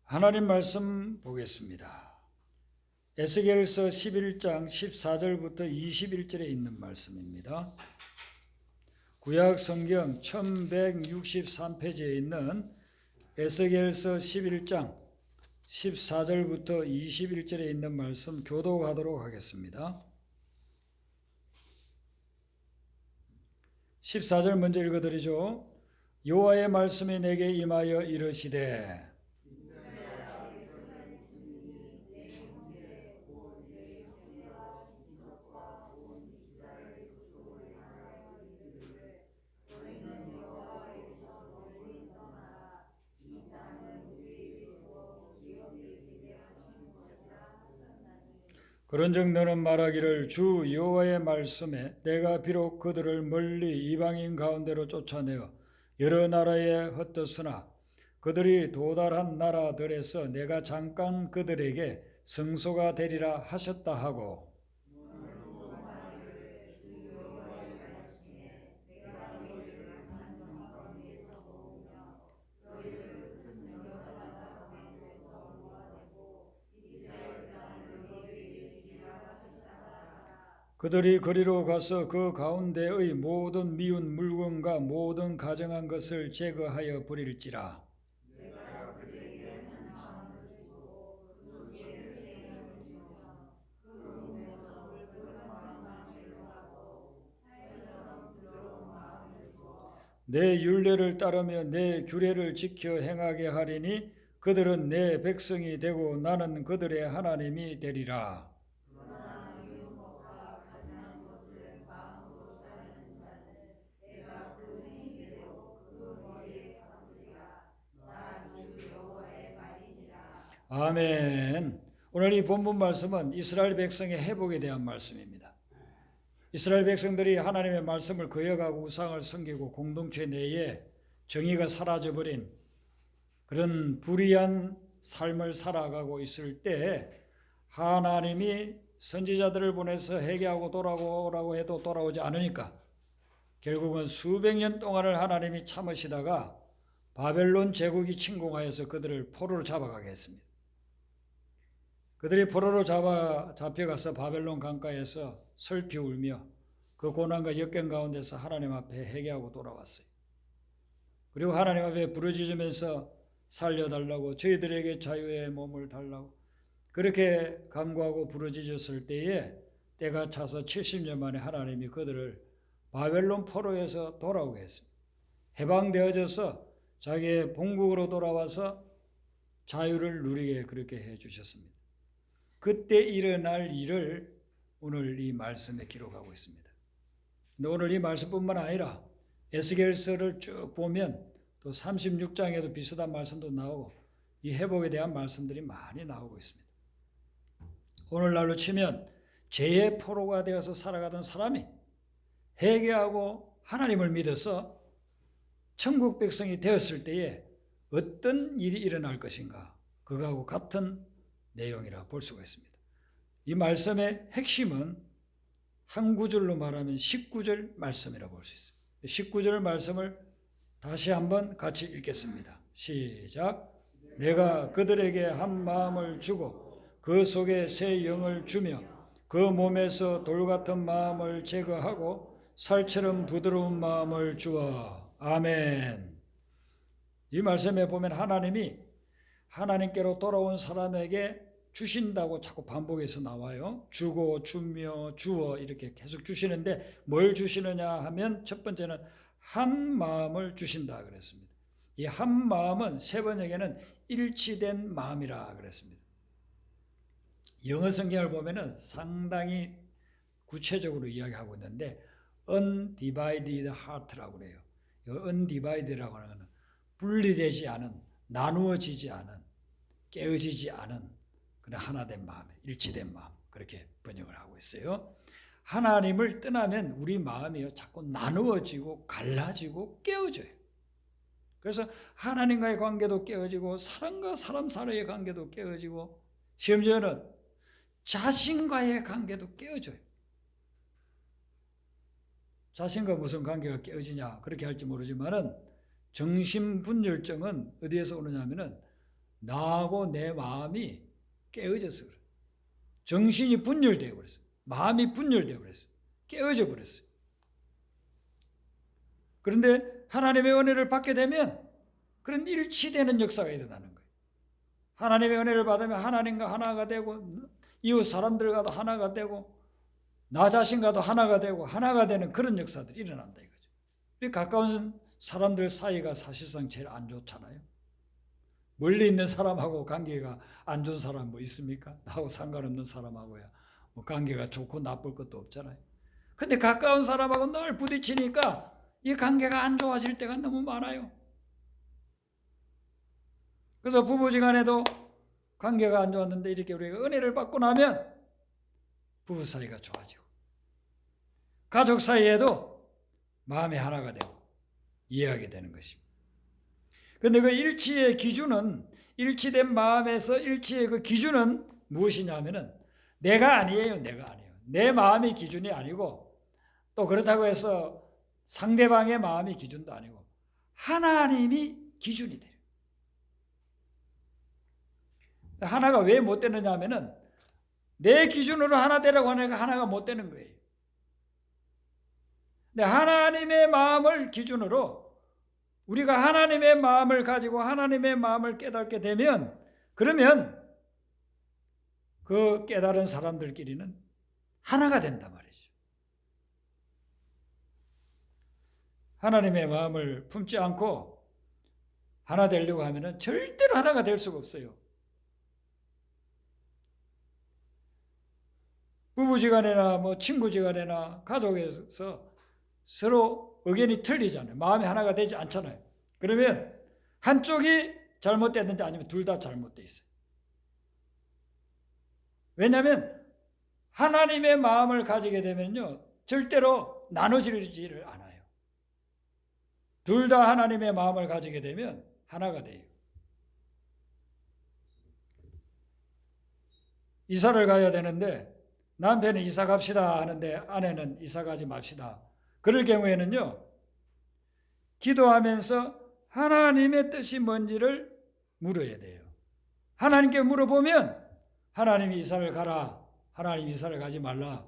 하나님 말씀 보겠습니다. 에스겔서 11장 14절부터 21절에 있는 말씀입니다. 구약 성경 1163페이지에 있는 에스겔서 11장 14절부터 21절에 있는 말씀 교독하도록 하겠습니다. 14절 먼저 읽어드리죠. 여호와의 말씀이 내게 임하여 이르시되 그런즉 너는 말하기를 주 여호와의 말씀에 내가 비록 그들을 멀리 이방인 가운데로 쫓아내어 여러 나라에 흩었으나 그들이 도달한 나라들에서 내가 잠깐 그들에게 성소가 되리라 하셨다 하고 그들이 거리로 가서 그 가운데의 모든 미운 물건과 모든 가정한 것을 제거하여 버릴지라. 내 율례를 따르며 내 규례를 지켜 행하게 하리니 그들은 내 백성이 되고 나는 그들의 하나님이 되리라. 아멘. 오늘 이 본문 말씀은 이스라엘 백성의 회복에 대한 말씀입니다. 이스라엘 백성들이 하나님의 말씀을 거역하고 우상을 섬기고 공동체 내에 정의가 사라져버린 그런 불의한 삶을 살아가고 있을 때 하나님이 선지자들을 보내서 회개하고 돌아오라고 해도 돌아오지 않으니까 결국은 수백 년 동안을 하나님이 참으시다가 바벨론 제국이 침공하여서 그들을 포로로 잡아가게 했습니다. 그들이 포로로 잡혀가서 바벨론 강가에서 슬피 울며 그 고난과 역경 가운데서 하나님 앞에 회개하고 돌아왔어요. 그리고 하나님 앞에 부르짖으면서 살려달라고, 저희들에게 자유의 몸을 달라고 그렇게 간구하고 부르짖었을 때에 때가 차서 70년 만에 하나님이 그들을 바벨론 포로에서 돌아오게 했습니다. 해방되어져서 자기의 본국으로 돌아와서 자유를 누리게 그렇게 해주셨습니다. 그때 일어날 일을 오늘 이 말씀에 기록하고 있습니다. 근데 오늘 이 말씀뿐만 아니라 에스겔서를 쭉 보면 또 36장에도 비슷한 말씀도 나오고 이 회복에 대한 말씀들이 많이 나오고 있습니다. 오늘날로 치면 죄의 포로가 되어서 살아가던 사람이 회개하고 하나님을 믿어서 천국 백성이 되었을 때에 어떤 일이 일어날 것인가, 그거하고 같은 내용이라 볼 수가 있습니다. 이 말씀의 핵심은 한 구절로 말하면 19절 말씀이라고 볼 수 있습니다. 19절 말씀을 다시 한번 같이 읽겠습니다. 시작. 내가 그들에게 한 마음을 주고 그 속에 새 영을 주며 그 몸에서 돌 같은 마음을 제거하고 살처럼 부드러운 마음을 주어. 아멘. 이 말씀에 보면 하나님이 하나님께로 돌아온 사람에게 주신다고 자꾸 반복해서 나와요. 주고 주며 주어 이렇게 계속 주시는데 뭘 주시느냐 하면 첫 번째는 한 마음을 주신다 그랬습니다. 이 한 마음은 세 번역에는 일치된 마음이라 그랬습니다. 영어 성경을 보면은 상당히 구체적으로 이야기하고 있는데 undivided heart라고 그래요. undivided라고 하는 것은 분리되지 않은, 나누어지지 않은, 깨어지지 않은 그런 하나된 마음, 일치된 마음, 그렇게 번역을 하고 있어요. 하나님을 떠나면 우리 마음이요 자꾸 나누어지고 갈라지고 깨어져요. 그래서 하나님과의 관계도 깨어지고 사람과 사람 사이의 관계도 깨어지고 심지어는 자신과의 관계도 깨어져요. 자신과 무슨 관계가 깨어지냐 그렇게 할지 모르지만은 정신분열증은 어디에서 오느냐면은 나하고 내 마음이 깨어져서 그래. 정신이 분열되어 버렸어. 마음이 분열되어 버렸어. 깨어져 버렸어. 그런데 하나님의 은혜를 받게 되면 그런 일치되는 역사가 일어나는 거예요. 하나님의 은혜를 받으면 하나님과 하나가 되고 이웃 사람들과도 하나가 되고 나 자신과도 하나가 되고 하나가 되는 그런 역사들이 일어난다 이거죠. 우리 가까운 사람들 사이가 사실상 제일 안 좋잖아요. 멀리 있는 사람하고 관계가 안 좋은 사람 뭐 있습니까? 나하고 상관없는 사람하고야 뭐 관계가 좋고 나쁠 것도 없잖아요. 근데 가까운 사람하고 늘 부딪히니까 이 관계가 안 좋아질 때가 너무 많아요. 그래서 부부지간에도 관계가 안 좋았는데 이렇게 우리가 은혜를 받고 나면 부부 사이가 좋아지고 가족 사이에도 마음이 하나가 되고 이해하게 되는 것입니다. 그런데 그 일치의 기준은 일치된 마음에서 일치의 그 기준은 무엇이냐면은 내가 아니에요. 내가 아니에요. 내 마음이 기준이 아니고 또 그렇다고 해서 상대방의 마음이 기준도 아니고 하나님이 기준이 돼요. 하나가 왜 못 되느냐 하면은 내 기준으로 하나 되라고 하니까 하나가 못 되는 거예요. 근데 하나님의 마음을 기준으로 우리가 하나님의 마음을 가지고 하나님의 마음을 깨닫게 되면 그러면 그 깨달은 사람들끼리는 하나가 된단 말이죠. 하나님의 마음을 품지 않고 하나 되려고 하면 절대로 하나가 될 수가 없어요. 부부지간에나 뭐 친구지간에나 가족에서 서로 의견이 틀리잖아요. 마음이 하나가 되지 않잖아요. 그러면 한쪽이 잘못됐는지 아니면 둘 다 잘못돼 있어요. 왜냐하면 하나님의 마음을 가지게 되면요 절대로 나눠지지를 않아요. 둘 다 하나님의 마음을 가지게 되면 하나가 돼요. 이사를 가야 되는데 남편이 이사 갑시다 하는데 아내는 이사 가지 맙시다. 그럴 경우에는요 기도하면서 하나님의 뜻이 뭔지를 물어야 돼요. 하나님께 물어보면 하나님이 이사를 가라, 하나님 이사를 가지 말라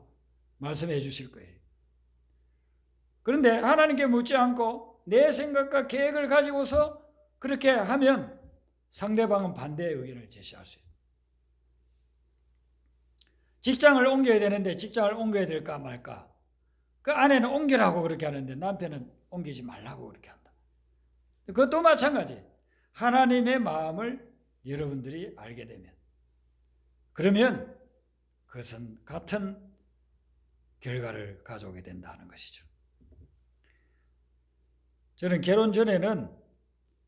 말씀해 주실 거예요. 그런데 하나님께 묻지 않고 내 생각과 계획을 가지고서 그렇게 하면 상대방은 반대의 의견을 제시할 수 있어요. 직장을 옮겨야 되는데 직장을 옮겨야 될까 말까. 그 아내는 옮기라고 그렇게 하는데 남편은 옮기지 말라고 그렇게 한다. 그것도 마찬가지. 하나님의 마음을 여러분들이 알게 되면 그러면 그것은 같은 결과를 가져오게 된다는 것이죠. 저는 결혼 전에는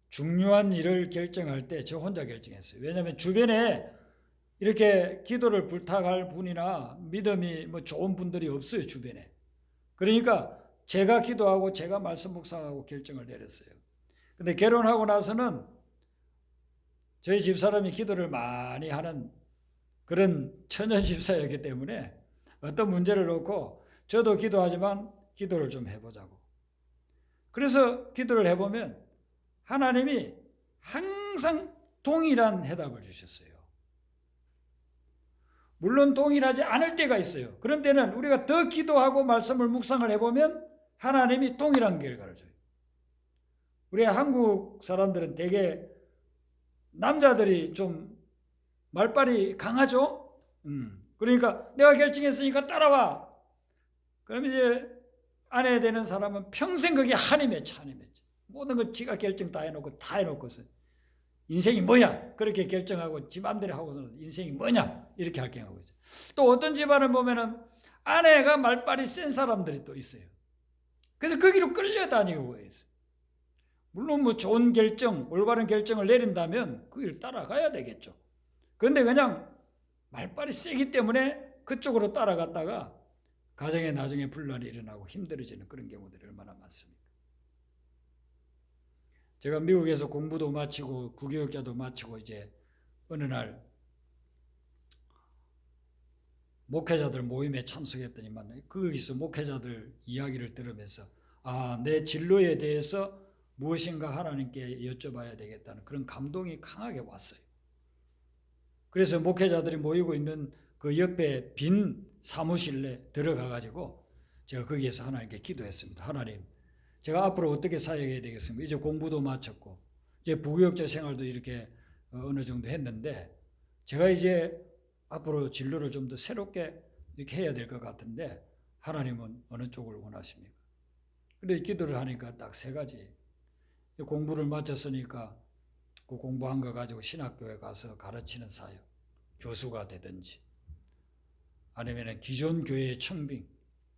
중요한 일을 결정할 때 저 혼자 결정했어요. 왜냐하면 주변에 이렇게 기도를 부탁할 분이나 믿음이 뭐 좋은 분들이 없어요, 주변에. 그러니까 제가 기도하고 제가 말씀 묵상하고 결정을 내렸어요. 근데 결혼하고 나서는 저희 집사람이 기도를 많이 하는 그런 처녀 집사였기 때문에 어떤 문제를 놓고 저도 기도하지만 기도를 좀 해보자고. 그래서 기도를 해보면 하나님이 항상 동일한 해답을 주셨어요. 물론 동일하지 않을 때가 있어요. 그런 때는 우리가 더 기도하고 말씀을 묵상을 해보면 하나님이 동일한 결과를 줘요. 우리 한국 사람들은 되게 남자들이 좀 말빨이 강하죠. 그러니까 내가 결정했으니까 따라와. 그럼 이제 아내 되는 사람은 평생 그게 한이 맺혀. 모든 거 지가 결정 다 해놓고서 인생이 뭐야? 그렇게 결정하고 지 맘대로 하고서는 인생이 뭐냐? 이렇게 할 경우가 있어요. 또 어떤 집안을 보면은 아내가 말빨이 센 사람들이 또 있어요. 그래서 거기로 끌려다니고 있어요. 물론 뭐 좋은 결정, 올바른 결정을 내린다면 그 길 따라가야 되겠죠. 그런데 그냥 말빨이 세기 때문에 그쪽으로 따라갔다가 가정에 나중에 분란이 일어나고 힘들어지는 그런 경우들이 얼마나 많습니까? 제가 미국에서 공부도 마치고 구교육자도 마치고 이제 어느 날 목회자들 모임에 참석했더니만 거기서 목회자들 이야기를 들으면서 내 진로에 대해서 무엇인가 하나님께 여쭤봐야 되겠다는 그런 감동이 강하게 왔어요. 그래서 목회자들이 모이고 있는 그 옆에 빈 사무실에 들어가 가지고 제가 거기에서 하나님께 기도했습니다. 하나님, 제가 앞으로 어떻게 사역해야 되겠습니까? 이제 공부도 마쳤고 이제 부교육자 생활도 이렇게 어느 정도 했는데 제가 이제 앞으로 진로를 좀 더 새롭게 이렇게 해야 될 것 같은데 하나님은 어느 쪽을 원하십니까? 그래서 기도를 하니까 딱 세 가지. 공부를 마쳤으니까 그 공부한 거 가지고 신학교에 가서 가르치는 사역, 교수가 되든지 아니면 기존 교회의 청빙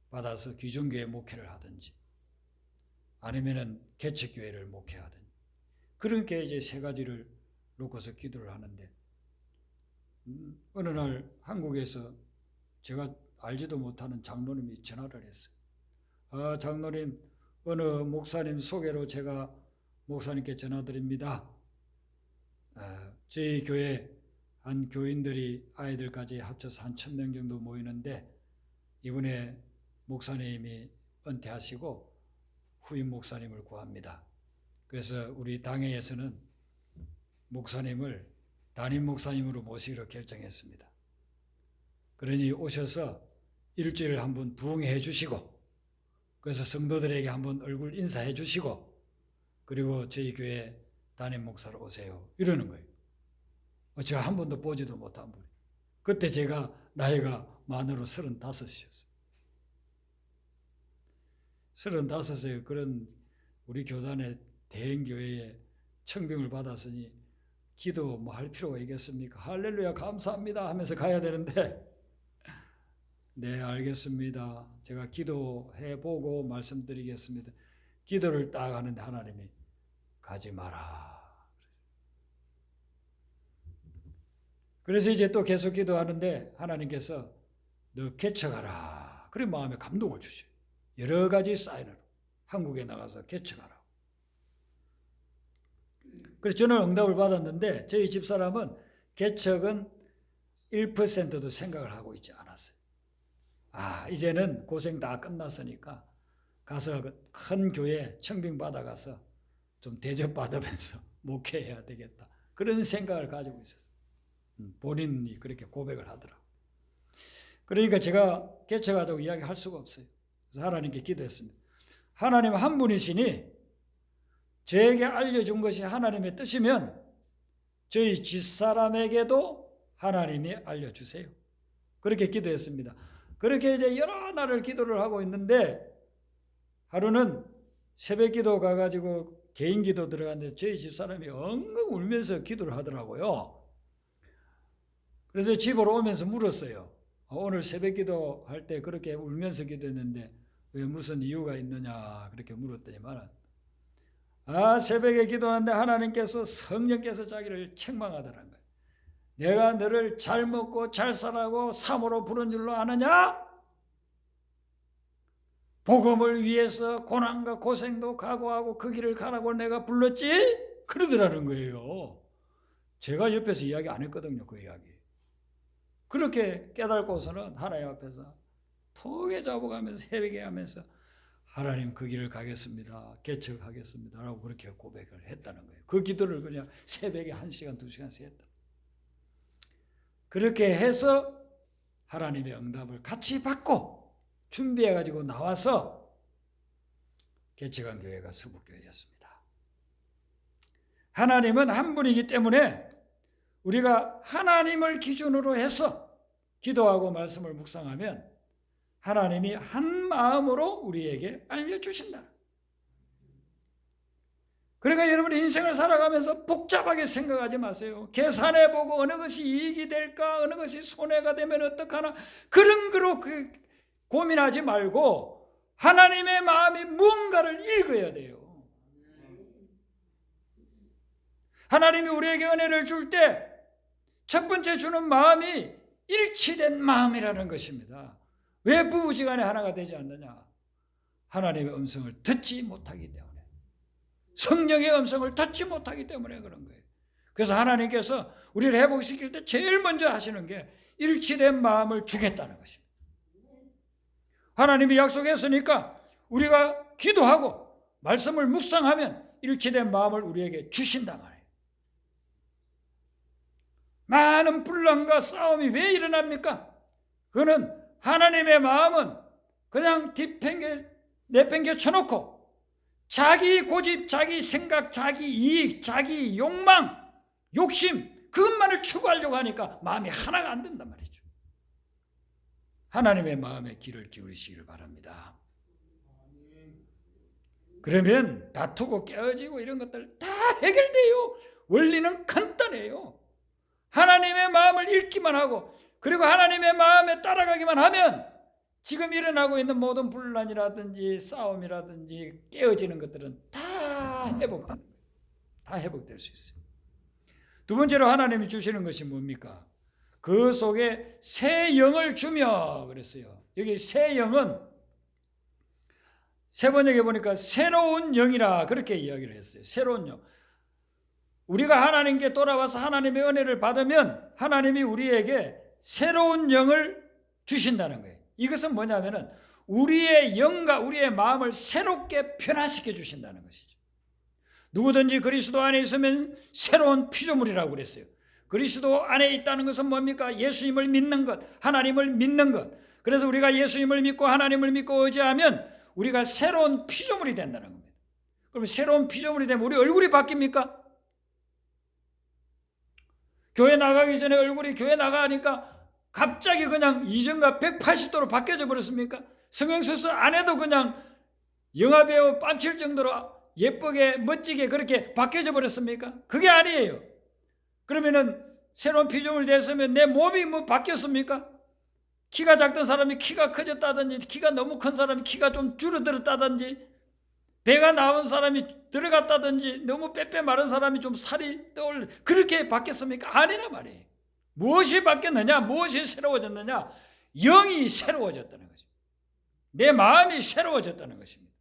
받아서 기존 교회 목회를 하든지 아니면 개척교회를 목회하든지 그렇게 이제 세 가지를 놓고서 기도를 하는데 어느 날 한국에서 제가 알지도 못하는 장로님이 전화를 했어요. 장로님, 어느 목사님 소개로 제가 목사님께 전화드립니다. 저희 교회 한 교인들이 아이들까지 합쳐서 한 1,000명 정도 모이는데 이번에 목사님이 은퇴하시고 후임 목사님을 구합니다. 그래서 우리 당회에서는 목사님을 담임 목사님으로 모시기로 결정했습니다. 그러니 오셔서 일주일 한번 부흥해 주시고 그래서 성도들에게 한번 얼굴 인사해 주시고 그리고 저희 교회 담임 목사로 오세요. 이러는 거예요. 제가 한 번도 보지도 못한 분이. 그때 제가 나이가 만으로 35이었어요. 35세 그런 우리 교단의 대형교회에 청빙을 받았으니 기도 뭐 할 필요가 있겠습니까? 할렐루야 감사합니다 하면서 가야 되는데 네 알겠습니다. 제가 기도해보고 말씀드리겠습니다. 기도를 딱 하는데 하나님이 가지 마라. 그래서 이제 또 계속 기도하는데 하나님께서 너 개척하라. 그런 마음에 감동을 주셔요. 여러 가지 사인으로 한국에 나가서 개척하라. 그래서 저는 응답을 받았는데 저희 집사람은 개척은 1%도 생각을 하고 있지 않았어요. 이제는 고생 다 끝났으니까 가서 큰 교회 청빙 받아가서 좀 대접받으면서 목회해야 되겠다. 그런 생각을 가지고 있었어요. 본인이 그렇게 고백을 하더라고요. 그러니까 제가 개척하자고 이야기할 수가 없어요. 그래서 하나님께 기도했습니다. 하나님 한 분이시니 저에게 알려준 것이 하나님의 뜻이면 저희 집사람에게도 하나님이 알려주세요. 그렇게 기도했습니다. 그렇게 이제 여러 날을 기도를 하고 있는데 하루는 새벽 기도 가가지고 개인 기도 들어갔는데 저희 집사람이 엉엉 울면서 기도를 하더라고요. 그래서 집으로 오면서 물었어요. 오늘 새벽 기도 할 때 그렇게 울면서 기도했는데 왜 무슨 이유가 있느냐 그렇게 물었더니만 새벽에 기도하는데 하나님께서 성령께서 자기를 책망하더라는 거예요. 내가 너를 잘 먹고 잘 살라고 사모로 부른 줄로 아느냐? 복음을 위해서 고난과 고생도 각오하고 그 길을 가라고 내가 불렀지? 그러더라는 거예요. 제가 옆에서 이야기 안 했거든요. 그 이야기. 그렇게 깨닫고서는 하나님 앞에서 톡에 잡아가면서 새벽에 하면서 하나님 그 길을 가겠습니다. 개척하겠습니다. 라고 그렇게 고백을 했다는 거예요. 그 기도를 그냥 새벽에 1시간, 2시간씩 했다. 그렇게 해서 하나님의 응답을 같이 받고 준비해가지고 나와서 개척한 교회가 서북교회였습니다. 하나님은 한 분이기 때문에 우리가 하나님을 기준으로 해서 기도하고 말씀을 묵상하면 하나님이 한 마음으로 우리에게 알려주신다. 그러니까 여러분 인생을 살아가면서 복잡하게 생각하지 마세요. 계산해보고 어느 것이 이익이 될까 어느 것이 손해가 되면 어떡하나 그런 거로 고민하지 말고 하나님의 마음이 무언가를 읽어야 돼요. 하나님이 우리에게 은혜를 줄 때 첫 번째 주는 마음이 일치된 마음이라는 것입니다. 왜 부부지간에 하나가 되지 않느냐? 하나님의 음성을 듣지 못하기 때문에, 성령의 음성을 듣지 못하기 때문에 그런 거예요. 그래서 하나님께서 우리를 회복시킬 때 제일 먼저 하시는 게 일치된 마음을 주겠다는 것입니다. 하나님이 약속했으니까 우리가 기도하고 말씀을 묵상하면 일치된 마음을 우리에게 주신단 말이에요. 많은 분란과 싸움이 왜 일어납니까? 그거는 하나님의 마음은 그냥 내팽겨 쳐놓고 자기 고집, 자기 생각, 자기 이익, 자기 욕망, 욕심 그것만을 추구하려고 하니까 마음이 하나가 안 된단 말이죠. 하나님의 마음에 귀를 기울이시기를 바랍니다. 그러면 다투고 깨어지고 이런 것들 다 해결돼요. 원리는 간단해요. 하나님의 마음을 읽기만 하고 그리고 하나님의 마음에 따라가기만 하면 지금 일어나고 있는 모든 분란이라든지 싸움이라든지 깨어지는 것들은 다 회복되는 거예요. 다 회복될 수 있어요. 두 번째로 하나님이 주시는 것이 뭡니까? 그 속에 새 영을 주며 그랬어요. 여기 새 영은 세 번역에 보니까 새로운 영이라 그렇게 이야기를 했어요. 새로운 영. 우리가 하나님께 돌아와서 하나님의 은혜를 받으면 하나님이 우리에게 새로운 영을 주신다는 거예요. 이것은 뭐냐면은 우리의 영과 우리의 마음을 새롭게 변화시켜 주신다는 것이죠. 누구든지 그리스도 안에 있으면 새로운 피조물이라고 그랬어요. 그리스도 안에 있다는 것은 뭡니까? 예수님을 믿는 것, 하나님을 믿는 것. 그래서 우리가 예수님을 믿고 하나님을 믿고 의지하면 우리가 새로운 피조물이 된다는 겁니다. 그럼 새로운 피조물이 되면 우리 얼굴이 바뀝니까? 교회 나가기 전에 얼굴이 교회 나가니까 갑자기 그냥 이전과 180도로 바뀌어져 버렸습니까? 성형수술 안 해도 그냥 영화배우 뺨칠 정도로 예쁘게 멋지게 그렇게 바뀌어져 버렸습니까? 그게 아니에요. 그러면은 새로운 피조물이 됐으면 내 몸이 뭐 바뀌었습니까? 키가 작던 사람이 키가 커졌다든지 키가 너무 큰 사람이 키가 좀 줄어들었다든지 배가 나온 사람이 들어갔다든지 너무 빼빼 마른 사람이 좀 살이 떠올 그렇게 바뀌었습니까? 아니란 말이에요. 무엇이 바뀌었느냐? 무엇이 새로워졌느냐? 영이 새로워졌다는 것입니다. 내 마음이 새로워졌다는 것입니다.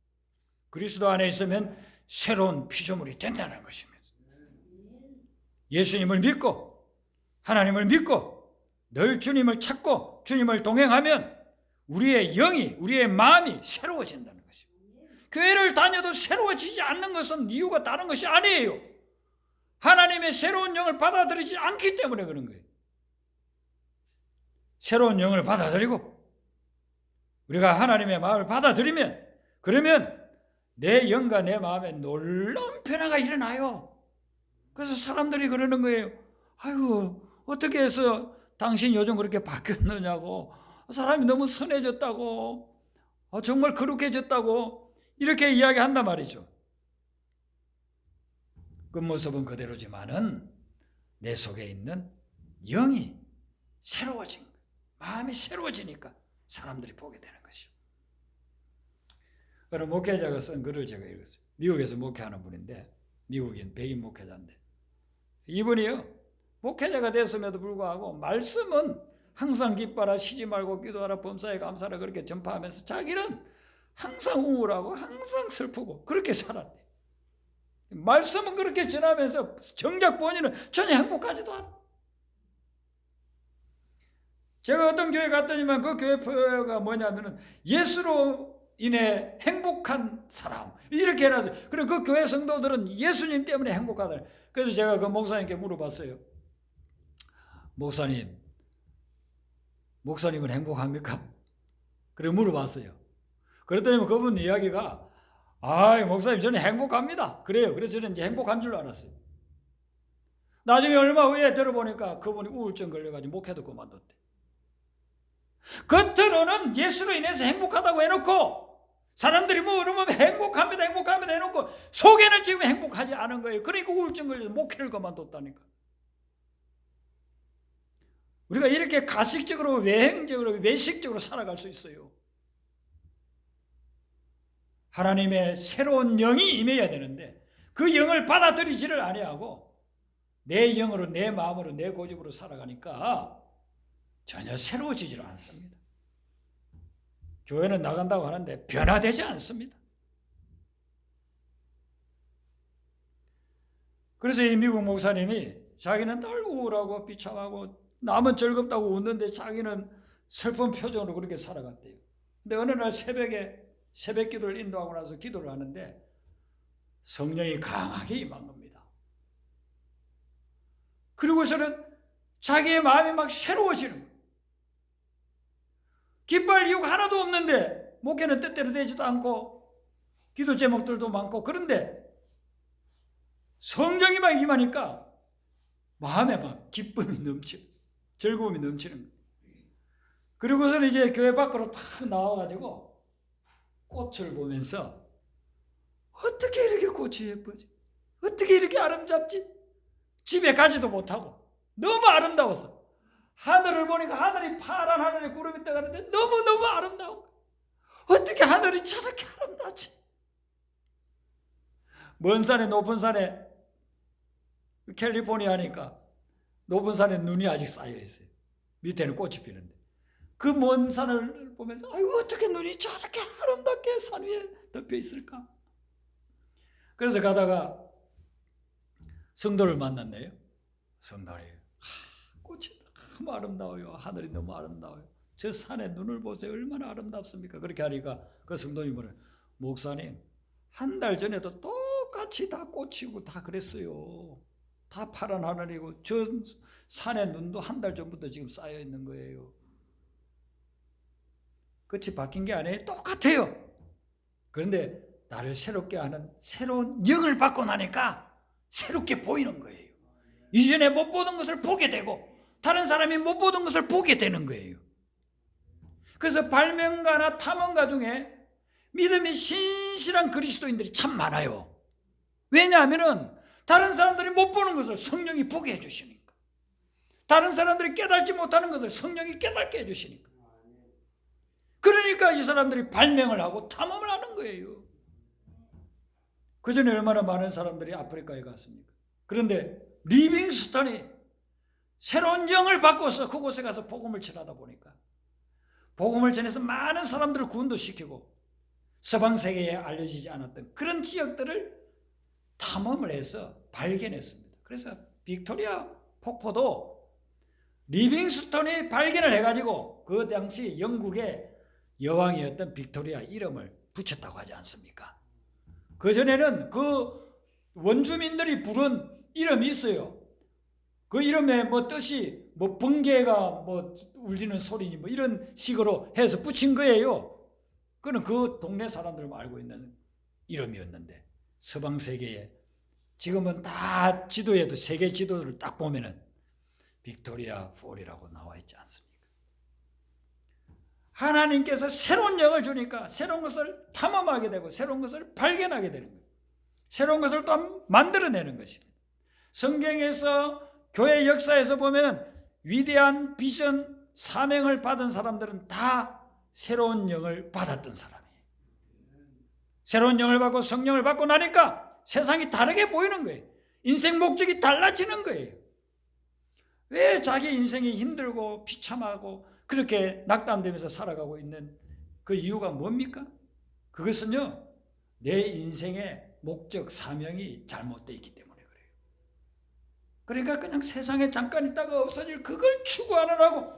그리스도 안에 있으면 새로운 피조물이 된다는 것입니다. 예수님을 믿고 하나님을 믿고 늘 주님을 찾고 주님을 동행하면 우리의 영이 우리의 마음이 새로워진다는 것입니다. 교회를 다녀도 새로워지지 않는 것은 이유가 다른 것이 아니에요. 하나님의 새로운 영을 받아들이지 않기 때문에 그런 거예요. 새로운 영을 받아들이고 우리가 하나님의 마음을 받아들이면 그러면 내 영과 내 마음에 놀라운 변화가 일어나요. 그래서 사람들이 그러는 거예요. 아이고 어떻게 해서 당신 요즘 그렇게 바뀌었느냐고 사람이 너무 선해졌다고 정말 거룩해졌다고 이렇게 이야기한단 말이죠. 그 모습은 그대로지만은 내 속에 있는 영이 새로워진 거예요. 마음이 새로워지니까 사람들이 보게 되는 것이죠. 어느 목회자가 쓴 글을 제가 읽었어요. 미국에서 목회하는 분인데 미국인 백인 목회자인데 이분이요 목회자가 됐음에도 불구하고 말씀은 항상 기뻐라 쉬지 말고 기도하라 범사에 감사하라 그렇게 전파하면서 자기는 항상 우울하고 항상 슬프고 그렇게 살았대요. 말씀은 그렇게 전하면서 정작 본인은 전혀 행복하지도 않아. 제가 어떤 교회 갔더니만 그 교회 표어가 뭐냐면은 예수로 인해 행복한 사람 이렇게 해놨어요. 그리고 그 교회 성도들은 예수님 때문에 행복하다. 그래서 제가 그 목사님께 물어봤어요. 목사님은 행복합니까? 그래 물어봤어요. 그랬더니 그분 이야기가 목사님 저는 행복합니다. 그래요. 그래서 저는 이제 행복한 줄 알았어요. 나중에 얼마 후에 들어보니까 그분이 우울증 걸려가지고 목회도 그만뒀대. 겉으로는 예수로 인해서 행복하다고 해놓고 사람들이 뭐 그러면 행복합니다 해놓고 속에는 지금 행복하지 않은 거예요. 그러니까 우울증 걸려서 목회를 그만뒀다니까. 우리가 이렇게 가식적으로 외행적으로 외식적으로 살아갈 수 있어요. 하나님의 새로운 영이 임해야 되는데 그 영을 받아들이지를 아니하고 내 영으로 내 마음으로 내 고집으로 살아가니까 전혀 새로워지질 않습니다. 교회는 나간다고 하는데 변화되지 않습니다. 그래서 이 미국 목사님이 자기는 늘 우울하고 비참하고 남은 즐겁다고 웃는데 자기는 슬픈 표정으로 그렇게 살아갔대요. 근데 어느 날 새벽에 새벽 기도를 인도하고 나서 기도를 하는데 성령이 강하게 임한 겁니다. 그리고서는 자기의 마음이 막 새로워지는 거예요. 기뻐할 이유가 하나도 없는데 목회는 뜻대로 되지도 않고 기도 제목들도 많고, 그런데 성령이 막 임하니까 마음에 막 기쁨이 넘치고 즐거움이 넘치는 거예요. 그리고서는 이제 교회 밖으로 탁 나와가지고 꽃을 보면서 어떻게 이렇게 꽃이 예쁘지? 어떻게 이렇게 아름답지? 집에 가지도 못하고 너무 아름다워서 하늘을 보니까 하늘이 파란 하늘에 구름이 떠가는데 너무너무 아름다운 거예요. 어떻게 하늘이 저렇게 아름답지? 먼 산에 높은 산에 캘리포니아니까 높은 산에 눈이 아직 쌓여 있어요. 밑에는 꽃이 피는데 그 먼 산을 보면서 아이고 어떻게 눈이 저렇게 아름답게 산 위에 덮여 있을까? 그래서 가다가 성도를 만났네요. 성도를 꽃이 너무 아름다워요. 하늘이 너무 아름다워요. 저 산에 눈을 보세요. 얼마나 아름답습니까? 그렇게 하니까 그 성도님이 뭐래? 목사님, 한 달 전에도 똑같이 다 꽃이고 다 그랬어요. 다 파란 하늘이고 저 산에 눈도 한 달 전부터 지금 쌓여 있는 거예요. 끝이 바뀐 게 아니에요. 똑같아요. 그런데 나를 새롭게 하는 새로운 영을 받고 나니까 새롭게 보이는 거예요. 이전에 못 보던 것을 보게 되고 다른 사람이 못 보던 것을 보게 되는 거예요. 그래서 발명가나 탐험가 중에 믿음이 신실한 그리스도인들이 참 많아요. 왜냐하면 다른 사람들이 못 보는 것을 성령이 보게 해주시니까, 다른 사람들이 깨달지 못하는 것을 성령이 깨닫게 해주시니까. 그러니까 이 사람들이 발명을 하고 탐험을 하는 거예요. 그 전에 얼마나 많은 사람들이 아프리카에 갔습니까? 그런데 리빙스턴이 새로운 영을 바꿔서 그곳에 가서 복음을 전하다 보니까 복음을 전해서 많은 사람들을 구원도 시키고 서방 세계에 알려지지 않았던 그런 지역들을 탐험을 해서 발견했습니다. 그래서 빅토리아 폭포도 리빙스턴이 발견을 해가지고 그 당시 영국의 여왕이었던 빅토리아 이름을 붙였다고 하지 않습니까? 그전에는 그 원주민들이 부른 이름이 있어요. 그 이름에 뭐 뜻이 뭐 번개가 뭐 울리는 소리니 뭐 이런 식으로 해서 붙인 거예요. 그는 그 동네 사람들만 알고 있는 이름이었는데 서방 세계에 지금은 다 지도에도 세계 지도를 딱 보면은 빅토리아 폴이라고 나와 있지 않습니까? 하나님께서 새로운 영을 주니까 새로운 것을 탐험하게 되고 새로운 것을 발견하게 되는 거예요. 새로운 것을 또 만들어내는 것입니다. 성경에서 교회 역사에서 보면은 위대한 비전 사명을 받은 사람들은 다 새로운 영을 받았던 사람이에요. 새로운 영을 받고 성령을 받고 나니까 세상이 다르게 보이는 거예요. 인생 목적이 달라지는 거예요. 왜 자기 인생이 힘들고 비참하고 그렇게 낙담되면서 살아가고 있는 그 이유가 뭡니까? 그것은요, 내 인생의 목적, 사명이 잘못되어 있기 때문에 그래요. 그러니까 그냥 세상에 잠깐 있다가 없어질 그걸 추구하느라고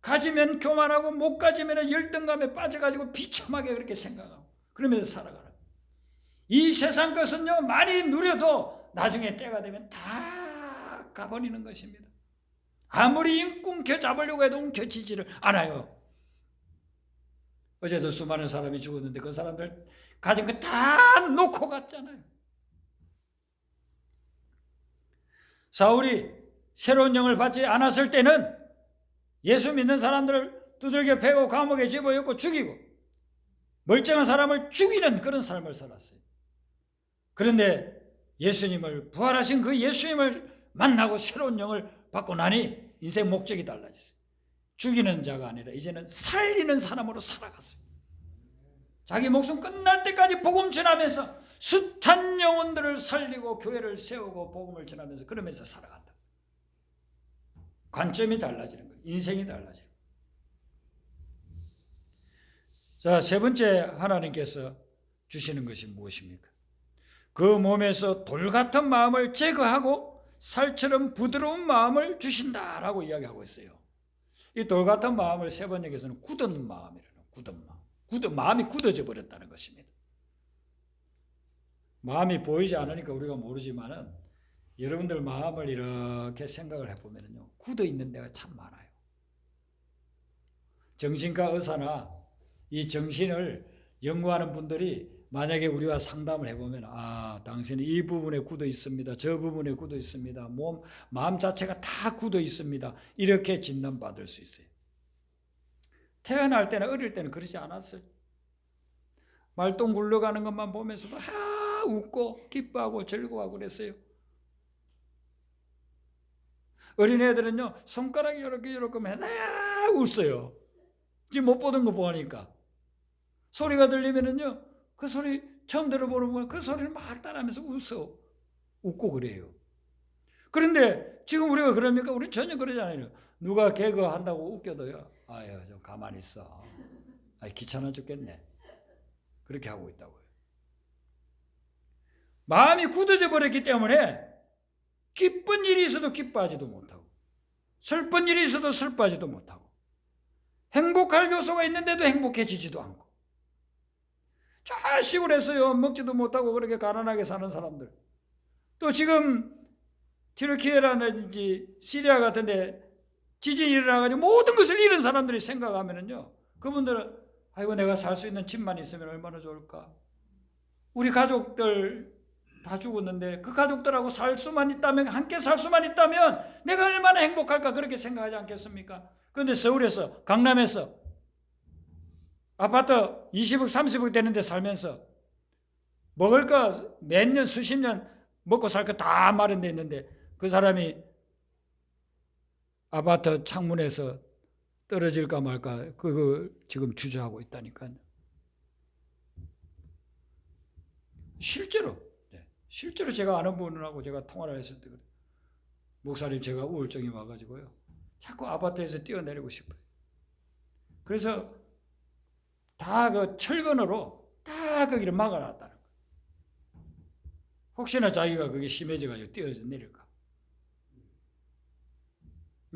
가지면 교만하고 못 가지면 열등감에 빠져가지고 비참하게 그렇게 생각하고 그러면서 살아가는 거예요. 이 세상 것은요, 많이 누려도 나중에 때가 되면 다 가버리는 것입니다. 아무리 움켜 잡으려고 해도 움켜쥐지를 않아요. 어제도 수많은 사람이 죽었는데 그 사람들 가진 거 다 놓고 갔잖아요. 사울이 새로운 영을 받지 않았을 때는 예수 믿는 사람들을 두들겨 패고 감옥에 집어넣고 죽이고 멀쩡한 사람을 죽이는 그런 삶을 살았어요. 그런데 예수님을, 부활하신 그 예수님을 만나고 새로운 영을 받고 나니 인생 목적이 달라졌어요. 죽이는 자가 아니라 이제는 살리는 사람으로 살아갔어요. 자기 목숨 끝날 때까지 복음 전하면서 숱한 영혼들을 살리고 교회를 세우고 복음을 전하면서 그러면서 살아간다. 관점이 달라지는 거예요. 인생이 달라지는 거예요. 자, 세 번째 하나님께서 주시는 것이 무엇입니까? 그 몸에서 돌 같은 마음을 제거하고 살처럼 부드러운 마음을 주신다라고 이야기하고 있어요. 이 돌 같은 마음을 세 번역에서는 굳은 마음이라는, 굳은 마음. 마음이 굳어져 버렸다는 것입니다. 마음이 보이지 않으니까 우리가 모르지만은 여러분들 마음을 이렇게 생각을 해보면요, 굳어 있는 데가 참 많아요. 정신과 의사나 이 정신을 연구하는 분들이 만약에 우리와 상담을 해보면, 아, 당신은 이 부분에 굳어 있습니다. 저 부분에 굳어 있습니다. 마음 자체가 다 굳어 있습니다. 이렇게 진단받을 수 있어요. 태어날 때나 어릴 때는 그러지 않았어요. 말똥 굴러가는 것만 보면서도 웃고 기뻐하고 즐거워하고 그랬어요. 어린애들은요, 손가락이 이렇게 하면 웃어요. 지금 못 보던 거 보니까. 소리가 들리면은요, 그 소리 처음 들어보는 분 그 소리를 막 따라하면서 웃고 그래요. 그런데 지금 우리가 그럽니까? 우리는 전혀 그러지 않아요. 누가 개그 한다고 웃겨도요, 아유, 좀 가만히 있어. 귀찮아 죽겠네. 그렇게 하고 있다고요. 마음이 굳어져 버렸기 때문에 기쁜 일이 있어도 기뻐하지도 못하고, 슬픈 일이 있어도 슬퍼하지도 못하고, 행복할 요소가 있는데도 행복해지지도 않고, 저 시골에서요, 먹지도 못하고 그렇게 가난하게 사는 사람들, 또 지금 튀르키예라든지 시리아 같은데 지진이 일어나가지고 모든 것을 잃은 사람들이 생각하면은요, 그분들은 아이고, 내가 살 수 있는 집만 있으면 얼마나 좋을까. 우리 가족들 다 죽었는데 그 가족들하고 살 수만 있다면, 함께 살 수만 있다면 내가 얼마나 행복할까, 그렇게 생각하지 않겠습니까? 그런데 서울에서, 강남에서 아파트 20억 30억 되는데 살면서 먹을 거 몇 년 수십 년 먹고 살 거 다 마련돼 있는데 그 사람이 아파트 창문에서 떨어질까 말까 그거 지금 주저하고 있다니까요. 실제로 제가 아는 분하고 제가 통화를 했을 때 그래요. 목사님, 제가 우울증이 와가지고요, 자꾸 아파트에서 뛰어내리고 싶어요. 그래서 다 그 철근으로 다 거기를 막아놨다는 거예요. 혹시나 자기가 그게 심해져가지고 뛰어서 내릴까.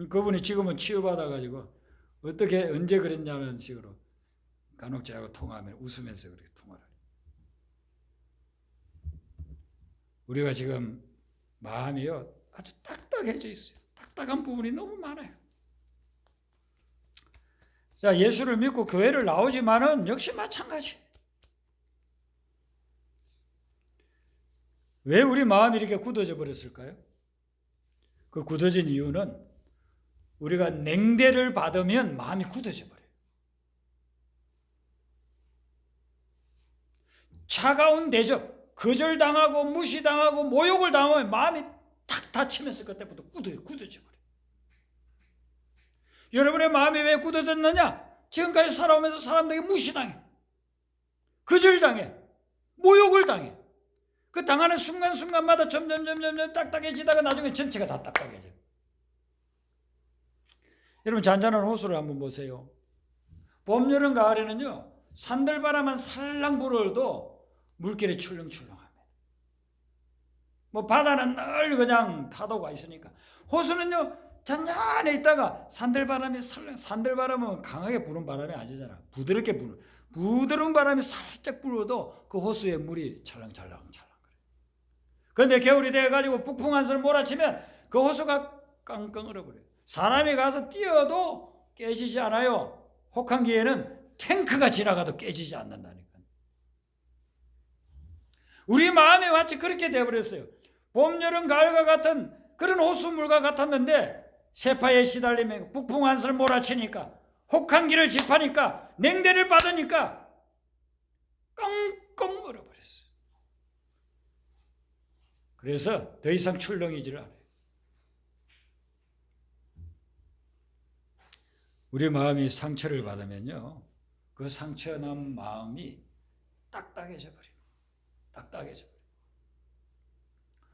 그분이 지금은 치유받아가지고 어떻게 언제 그랬냐는 식으로 간혹 저하고 통화하면 웃으면서 그렇게 통화를 해요. 우리가 지금 마음이요, 아주 딱딱해져 있어요. 딱딱한 부분이 너무 많아요. 자, 예수를 믿고 교회를 나오지만은 역시 마찬가지. 왜 우리 마음이 이렇게 굳어져 버렸을까요? 그 굳어진 이유는 우리가 냉대를 받으면 마음이 굳어져 버려요. 차가운 대접, 거절당하고 무시당하고 모욕을 당하면 마음이 탁 닫히면서 그때부터 굳어져 버려요. 여러분의 마음이 왜 굳어졌느냐? 지금까지 살아오면서 사람들에게 무시당해, 거절당해, 모욕을 당해. 그 당하는 순간순간마다 점점 딱딱해지다가 나중에 전체가 다 딱딱해져요. 여러분, 잔잔한 호수를 한번 보세요. 봄, 여름, 가을에는요, 산들바람만 살랑 불어도 물결이 출렁출렁합니다. 바다는 늘 그냥 파도가 있으니까. 호수는요, 잔잔해 있다가 산들바람은 강하게 부는 바람이 아니잖아. 부드럽게 부는, 부드러운 바람이 살짝 불어도 그 호수에 물이 찰랑찰랑 그래요. 그런데 겨울이 돼가지고 북풍 한술 몰아치면 그 호수가 깡깡 얼어버려요. 사람이 가서 뛰어도 깨지지 않아요. 혹한기에는 탱크가 지나가도 깨지지 않는다니까. 우리 마음이 마치 그렇게 되어버렸어요. 봄, 여름, 가을과 같은 그런 호수물과 같았는데 세파에 시달리면 북풍 한술 몰아치니까, 혹한기를 접하니까, 냉대를 받으니까 깡깡 얼어버렸어요. 그래서 더 이상 출렁이지를 않아요. 우리 마음이 상처를 받으면요, 그 상처난 마음이 딱딱해져 버려요. 딱딱해져 버려요.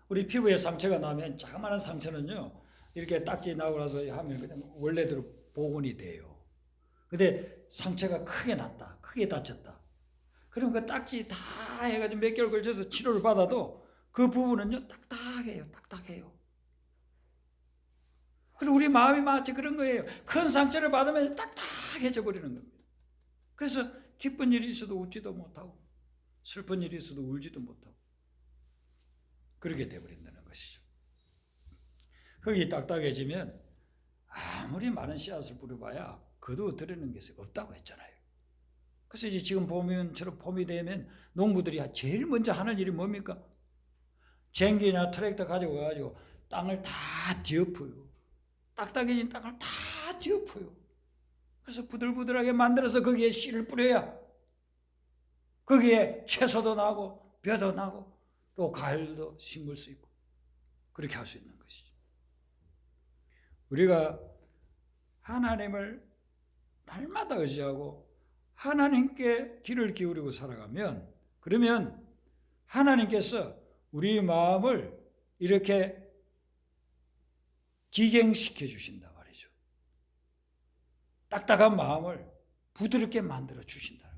우리 피부에 상처가 나면, 자그마한 상처는요, 이렇게 딱지 나고 나서 하면 그냥 원래대로 복원이 돼요. 근데 상처가 크게 났다, 크게 다쳤다, 그럼 그 딱지 다 해가지고 몇 개월 걸쳐서 치료를 받아도 그 부분은요, 딱딱해요. 그리고 우리 마음이 마치 그런 거예요. 큰 상처를 받으면 딱딱해져 버리는 겁니다. 그래서 기쁜 일이 있어도 웃지도 못하고, 슬픈 일이 있어도 울지도 못하고, 그렇게 돼버린다는 것이죠. 흙이 딱딱해지면 아무리 많은 씨앗을 뿌려봐야 거두어들이는 것이 없다고 했잖아요. 그래서 이제 지금 봄처럼 봄이 되면 농부들이 제일 먼저 하는 일이 뭡니까? 쟁기나 트랙터 가지고 와가지고 땅을 다 뒤엎어요. 딱딱해진 땅을 다 뒤엎어요. 그래서 부들부들하게 만들어서 거기에 씨를 뿌려야 거기에 채소도 나고 벼도 나고 또 과일도 심을 수 있고 그렇게 할 수 있는 것이죠. 우리가 하나님을 날마다 의지하고 하나님께 귀를 기울이고 살아가면, 그러면 하나님께서 우리 마음을 이렇게 기경시켜 주신다 말이죠. 딱딱한 마음을 부드럽게 만들어 주신다.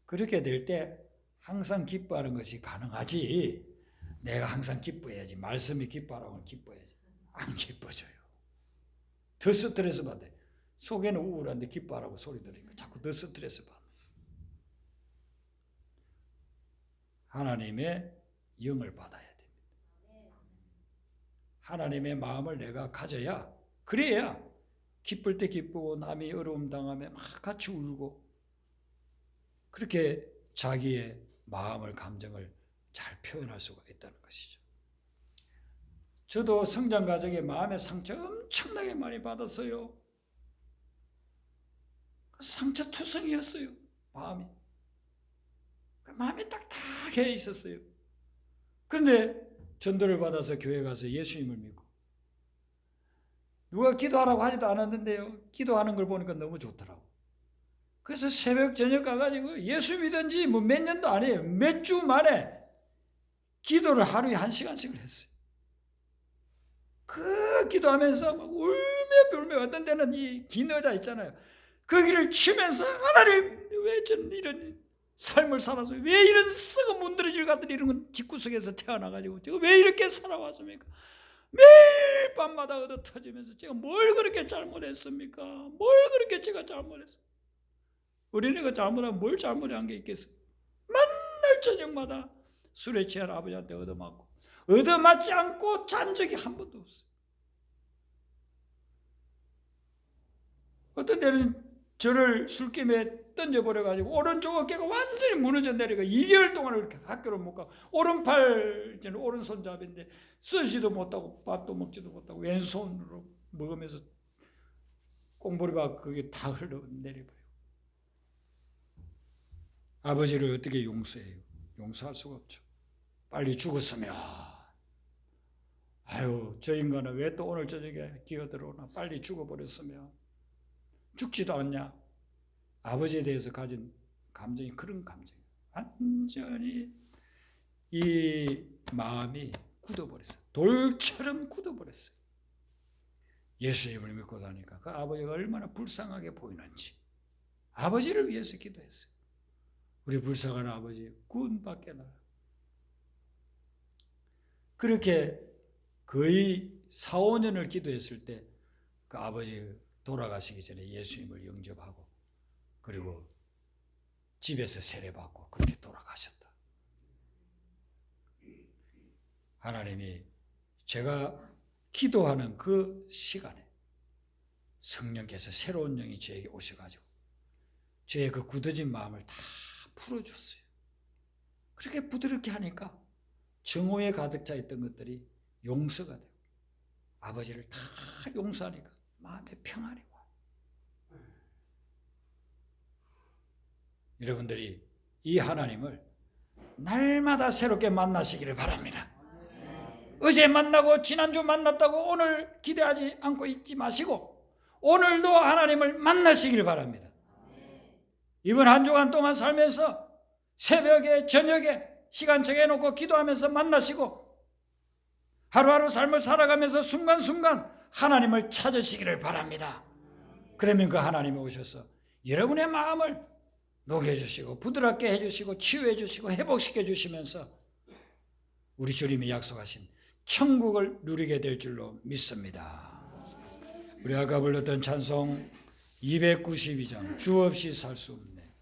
그렇게 될 때 항상 기뻐하는 것이 가능하지, 내가 항상 기뻐해야지, 말씀이 기뻐하라고 기뻐해야지, 안 기뻐져요. 더 스트레스 받아. 속에는 우울한데 기뻐하라고 소리 들으니까 자꾸 더 스트레스 받아. 하나님의 영을 받아야 됩니다. 하나님의 마음을 내가 가져야, 그래야 기쁠 때 기쁘고 남이 어려움 당하면 막 같이 울고, 그렇게 자기의 마음을, 감정을 잘 표현할 수가 있다는 것이죠. 저도 성장 과정에 마음의 상처 엄청나게 많이 받았어요. 상처투성이었어요. 마음이 딱딱해 있었어요. 그런데 전도를 받아서 교회 가서 예수님을 믿고, 누가 기도하라고 하지도 않았는데요, 기도하는 걸 보니까 너무 좋더라고. 그래서 새벽 저녁 가가지고 예수 믿은지 뭐 몇 년도 아니에요, 몇 주 만에 기도를 하루에 1시간씩을 했어요. 그 기도하면서 막 울며 불며, 어떤 데는 이 긴 의자 있잖아요, 거기를 치면서, 하나님 왜 저는 이런 삶을 살아서, 왜 이런 썩은 문드러질 같은 이런 건 집구석에서 태어나가지고 제가 왜 이렇게 살아왔습니까? 매일 밤마다 얻어 터지면서 제가 뭘 그렇게 잘못했습니까? 뭘 그렇게 제가 잘못했어요? 어린애가 잘못하면 뭘 잘못한 게 있겠어요? 맨날 저녁마다 술에 취한 아버지한테 얻어맞고, 얻어맞지 않고 잔 적이 한 번도 없어요. 어떤 데는 저를 술김에 던져버려가지고 오른쪽 어깨가 완전히 무너져 내려가 2개월 동안을 학교를 못 가고, 오른팔, 저는 오른손잡이인데 쓰지도 못하고 밥도 먹지도 못하고 왼손으로 먹으면서 꽁보리밥 그게 다 흘러내려버려요. 아버지를 어떻게 용서해요? 용서할 수가 없죠. 빨리 죽었으면, 아유 저 인간은 왜 또 오늘 저녁에 기어들어오나, 빨리 죽어버렸으면. 죽지도 않냐? 아버지에 대해서 가진 감정이 그런 감정이에요. 완전히 이 마음이 굳어버렸어요. 돌처럼 굳어버렸어요. 예수님을 믿고 다니까 그 아버지가 얼마나 불쌍하게 보이는지 아버지를 위해서 기도했어요. 우리 불쌍한 아버지 구원받게 나. 그렇게 거의 4, 5년을 기도했을 때 그 아버지 돌아가시기 전에 예수님을 영접하고, 그리고 집에서 세례받고 그렇게 돌아가셨다. 하나님이 제가 기도하는 그 시간에 성령께서 새로운 영이 저에게 오셔가지고 저의 그 굳어진 마음을 다 풀어줬어요. 그렇게 부드럽게 하니까 정오에 가득 차 있던 것들이 용서가 되고, 아버지를 다 용서하니까 마음에 평안이 와요. 여러분들이 이 하나님을 날마다 새롭게 만나시기를 바랍니다. 어제 만나고 지난주 만났다고 오늘 기대하지 않고 있지 마시고 오늘도 하나님을 만나시길 바랍니다. 이번 한 주간 동안 살면서 새벽에 저녁에 시간 정해놓고 기도하면서 만나시고, 하루하루 삶을 살아가면서 순간순간 하나님을 찾으시기를 바랍니다. 그러면 그 하나님이 오셔서 여러분의 마음을 녹여주시고 부드럽게 해주시고 치유해 주시고 회복시켜 주시면서 우리 주님이 약속하신 천국을 누리게 될 줄로 믿습니다. 우리 아까 불렀던 찬송 292장 주 없이 살 수 없네,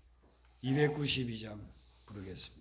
292장 부르겠습니다.